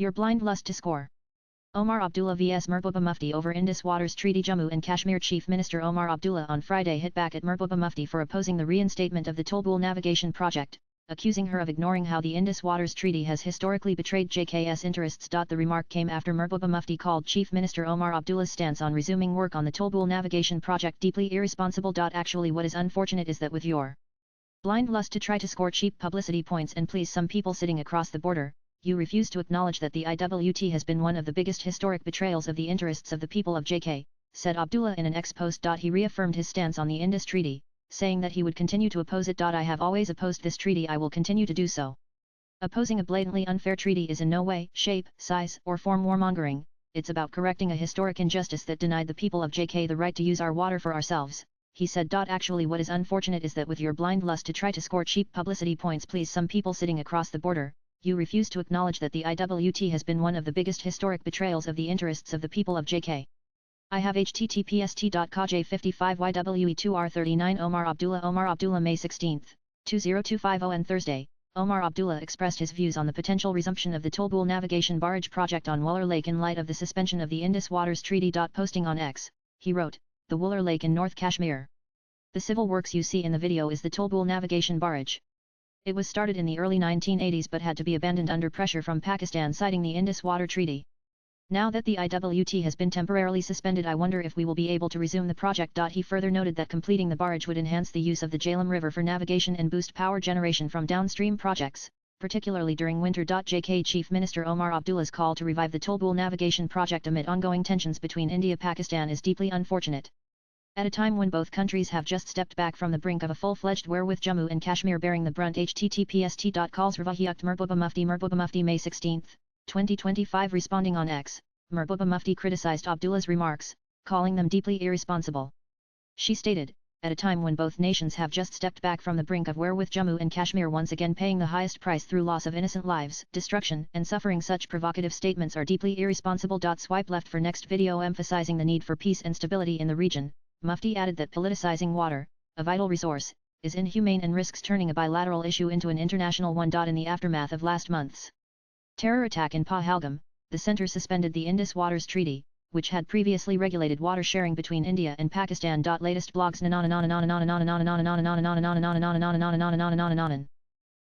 Your blind lust to score. Omar Abdullah vs Mehbooba Mufti over Indus Waters Treaty. Jammu and Kashmir Chief Minister Omar Abdullah on Friday hit back at Mehbooba Mufti for opposing the reinstatement of the Tolbul navigation project, accusing her of ignoring how the Indus Waters Treaty has historically betrayed JK's interests. The remark came after Mehbooba Mufti called Chief Minister Omar Abdullah's stance on resuming work on the Tolbul navigation project deeply irresponsible. Actually, what is unfortunate is that with your blind lust to try to score cheap publicity points and please some people sitting across the border, you refuse to acknowledge that the IWT has been one of the biggest historic betrayals of the interests of the people of JK, said Abdullah in an ex post. He reaffirmed his stance on the Indus Treaty, saying that he would continue to oppose it. I have always opposed this treaty. I will continue to do so. Opposing a blatantly unfair treaty is in no way, shape, size, or form warmongering. It's about correcting a historic injustice that denied the people of JK the right to use our water for ourselves, he said. Actually, what is unfortunate is that with your blind lust to try to score cheap publicity points please some people sitting across the border, you refuse to acknowledge that the IWT has been one of the biggest historic betrayals of the interests of the people of JK. I have https://J55YWE2R39 Omar Abdullah May 16, 20250 and Thursday, Omar Abdullah expressed his views on the potential resumption of the Tolbul navigation barrage project on Wular Lake in light of the suspension of the Indus Waters Treaty. Posting on X, he wrote, the Wular Lake in North Kashmir. The civil works you see in the video is the Tolbul navigation barrage. It was started in the early 1980s but had to be abandoned under pressure from Pakistan citing the Indus Water Treaty. Now that the IWT has been temporarily suspended, I wonder if we will be able to resume the project. He further noted that completing the barrage would enhance the use of the Jhelum River for navigation and boost power generation from downstream projects, particularly during winter. JK Chief Minister Omar Abdullah's call to revive the Tolbul navigation project amid ongoing tensions between India and Pakistan is deeply unfortunate. At a time when both countries have just stepped back from the brink of a full-fledged war with Jammu and Kashmir bearing the brunt. https://calls Ravahiyakt Mehbooba Mufti May 16, 2025 responding on X, Mehbooba Mufti criticized Abdullah's remarks, calling them deeply irresponsible. She stated, at a time when both nations have just stepped back from the brink of war with Jammu and Kashmir once again paying the highest price through loss of innocent lives, destruction and suffering, such provocative statements are deeply irresponsible. Swipe left for next video. Emphasizing the need for peace and stability in the region, Mufti added that politicizing water, a vital resource, is inhumane and risks turning a bilateral issue into an international one. In the aftermath of last month's terror attack in Pahalgam, the center suspended the Indus Waters Treaty, which had previously regulated water sharing between India and Pakistan. Latest blogs